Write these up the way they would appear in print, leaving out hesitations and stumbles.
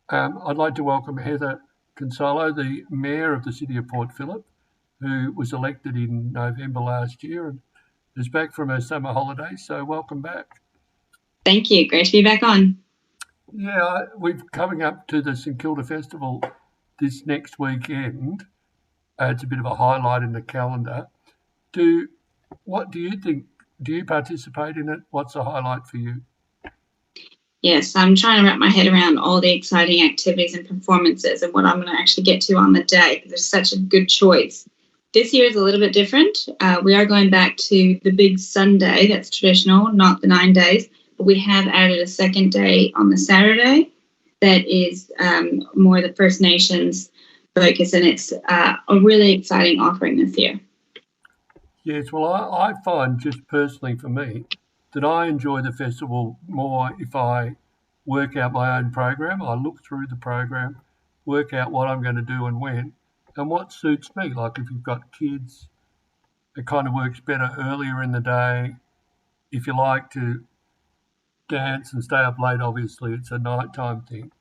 I'd like to welcome Heather Cunsolo, the Mayor of the City of Port Phillip, who was elected in November last year and is back from her summer holidays. So welcome back. Thank you. Great to be back on. Yeah, we're coming up to the St Kilda Festival this next weekend. It's a bit of a highlight in the calendar. What do you think? Do you participate in it? What's the highlight for you? Yes, I'm trying to wrap my head around all the exciting activities and performances and what I'm going to actually get to on the day, because there's such a good choice. This year is a little bit different. We are going back to the big Sunday. That's traditional, not the 9 days. But we have added a second day on the Saturday that is more the First Nations focus, and it's a really exciting offering this year. Yes, well, I find just personally for me that I enjoy the festival more if I work out my own program. I look through the program, work out what I'm going to do and when, and what suits me. Like if you've got kids, it kind of works better earlier in the day. If you like to dance and stay up late, obviously it's a nighttime thing.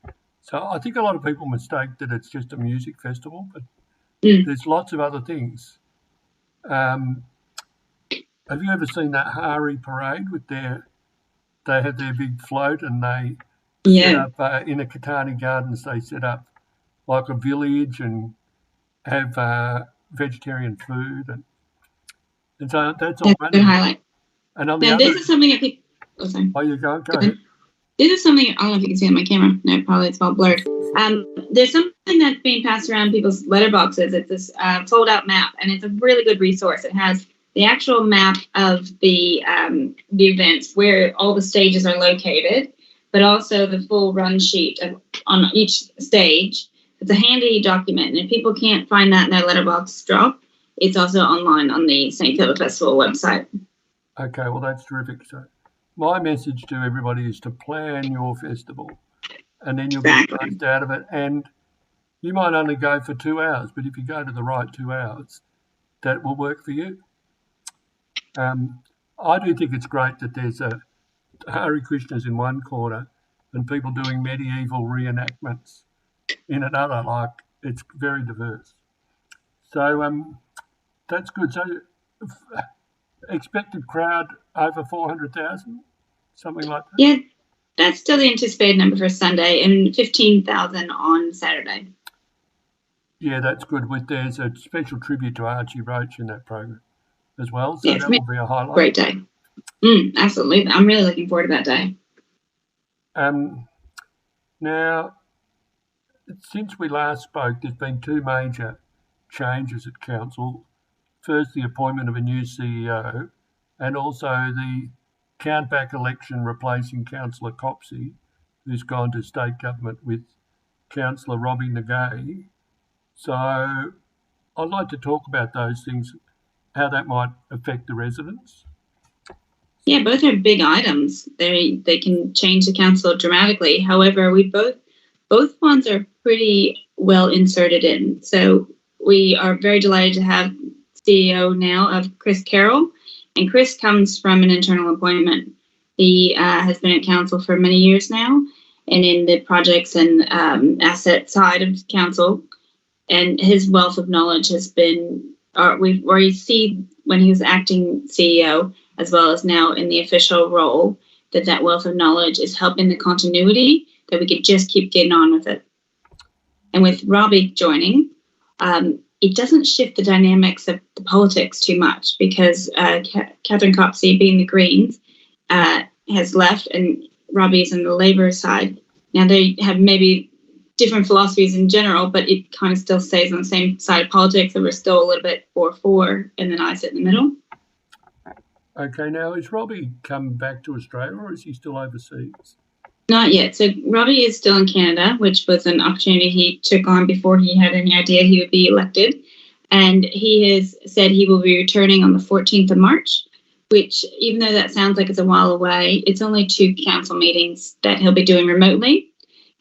So I think a lot of people mistake that it's just a music festival, but there's lots of other things. Have you ever seen that Hari parade with they have their big float and they set up in a Katani Gardens, they set up like a village and have vegetarian food and so that's all good highlight. And on now, this is something I think. Oh, sorry. Oh, you go ahead. This is something, I don't know if you can see on my camera. No, probably it's all blurred. There's something that's being passed around people's letterboxes. It's this fold-out map, and it's a really good resource. It has the actual map of the events, where all the stages are located, but also the full run sheet on each stage. It's a handy document, and if people can't find that in their letterbox drop, it's also online on the St. Kilda Festival website. Okay, well, that's terrific. So my message to everybody is to plan your festival, and then you'll get most out of it. And you might only go for 2 hours, but if you go to the right 2 hours, that will work for you. I do think it's great that there's a Hare Krishnas in one corner and people doing medieval reenactments in another. Like, it's very diverse. So that's good. So expected crowd over 400,000, something like that? Yeah, that's still the anticipated number for Sunday, and 15,000 on Saturday. Yeah, that's good. There's a special tribute to Archie Roach in that program as well, so that will be a highlight. Great day. Absolutely. I'm really looking forward to that day. Now, since we last spoke, there's been 2 major changes at Council. First, the appointment of a new CEO, and also the countback election replacing Councillor Copsey, who's gone to state government with Cr Robby Nyaguy. So I'd like to talk about those things, how that might affect the residents. Yeah, both are big items. They can change the council dramatically. However, both ones are pretty well inserted in. So we are very delighted to have CEO now of Carroll, and Chris comes from an internal appointment. He has been at council for many years now, and in the projects and asset side of council, and his wealth of knowledge has been where you see when he was acting CEO as well as now in the official role, that wealth of knowledge is helping the continuity, that we could just keep getting on with it. And with Robby joining, it doesn't shift the dynamics of the politics too much, because Catherine Copsey, being the Greens, has left, and Robby's on the Labour side. Now they have maybe different philosophies in general, but it kind of still stays on the same side of politics, and we're still a little bit 4-4, and then I sit in the middle. Okay, now is Robby come back to Australia, or is he still overseas? Not yet. So Robby is still in Canada, which was an opportunity he took on before he had any idea he would be elected. And he has said he will be returning on the 14th of March, which, even though that sounds like it's a while away, it's only 2 council meetings that he'll be doing remotely.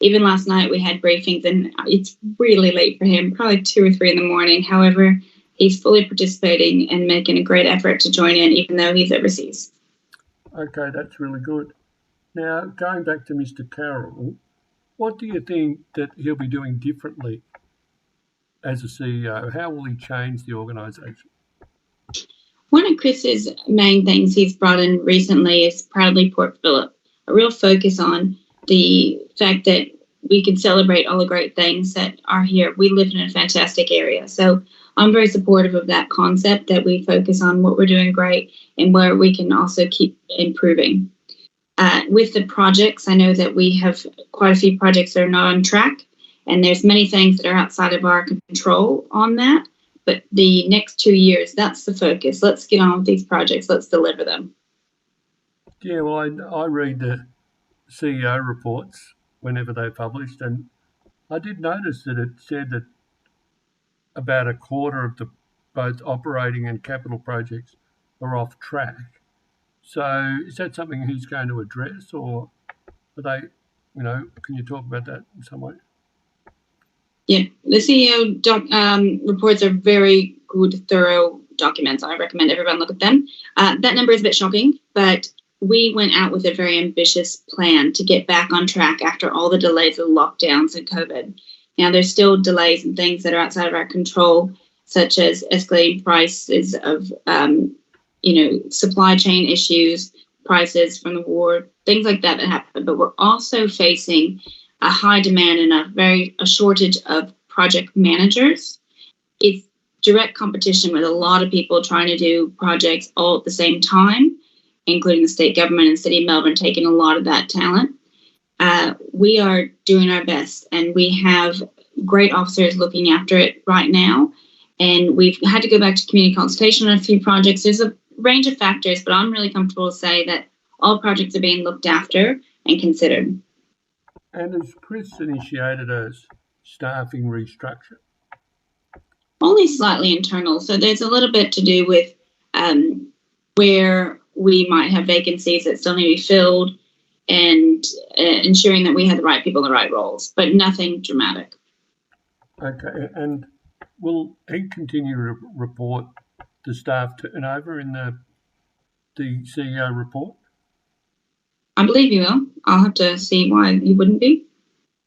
Even last night we had briefings, and it's really late for him, probably 2 or 3 in the morning. However, he's fully participating and making a great effort to join in, even though he's overseas. Okay, that's really good. Now, going back to Mr. Carroll, What do you think that he'll be doing differently as a CEO? How will he change the organisation? One of Chris's main things he's brought in recently is Proudly Port Phillip, a real focus on the fact that we can celebrate all the great things that are here. We live in a fantastic area. So I'm very supportive of that concept, that we focus on what we're doing great and where we can also keep improving. With the projects, I know that we have quite a few projects that are not on track, and there's many things that are outside of our control on that. But the next 2 years, that's the focus. Let's get on with these projects. Let's deliver them. Yeah, well, I read the CEO reports whenever they're published, and I did notice that it said that about a quarter of the both operating and capital projects are off track. So is that something he's going to address, or are they, can you talk about that in some way? Yeah, the CEO reports are very good, thorough documents. I recommend everyone look at them. That number is a bit shocking, but we went out with a very ambitious plan to get back on track after all the delays of lockdowns and COVID. Now, there's still delays and things that are outside of our control, such as escalating prices of, supply chain issues, prices from the war, things like that happen. But we're also facing a high demand and a shortage of project managers. It's direct competition with a lot of people trying to do projects all at the same time, including the state government and City of Melbourne taking a lot of that talent. We are doing our best, and we have great officers looking after it right now. And we've had to go back to community consultation on a few projects. There's a range of factors, but I'm really comfortable to say that all projects are being looked after and considered. And has Chris initiated a staffing restructure? Only slightly internal. So there's a little bit to do with where we might have vacancies that still need to be filled, and ensuring that we have the right people in the right roles, but nothing dramatic. Okay, and will he continue to report the staff turnover in the CEO report? I believe you will. I'll have to see why you wouldn't be.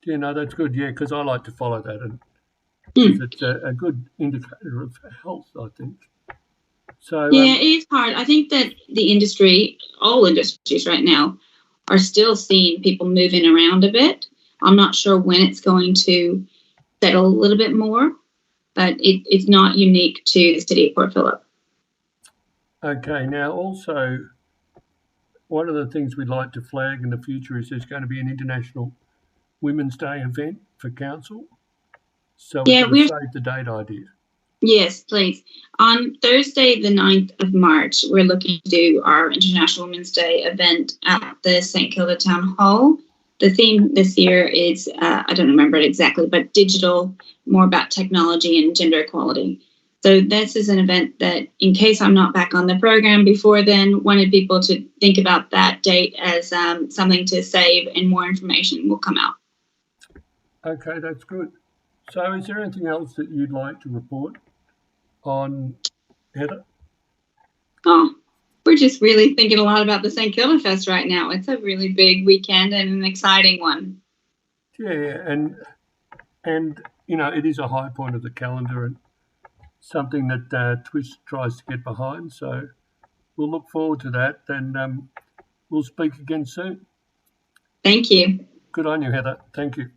Yeah, no, that's good. Yeah, because I like to follow that, and it's a good indicator of health, I think. So yeah, it is hard. I think that the industry, all industries right now, are still seeing people moving around a bit. I'm not sure when it's going to settle a little bit more, but it's not unique to the city of Port Phillip. Okay, now also, one of the things we'd like to flag in the future is there's going to be an International Women's Day event for council. So we're save the date idea. Yes, please. On Thursday, the 9th of March, we're looking to do our International Women's Day event at the St. Kilda Town Hall. The theme this year is, I don't remember it exactly, but digital, more about technology and gender equality. So this is an event that, in case I'm not back on the program before then, wanted people to think about that date as something to save, and more information will come out. Okay, that's good. So is there anything else that you'd like to report on, Heather? Oh, we're just really thinking a lot about the St. Kilda Fest right now. It's a really big weekend and an exciting one. Yeah, and it is a high point of the calendar and something that TWiSK tries to get behind. So we'll look forward to that, and we'll speak again soon. Thank you. Good on you, Heather. Thank you.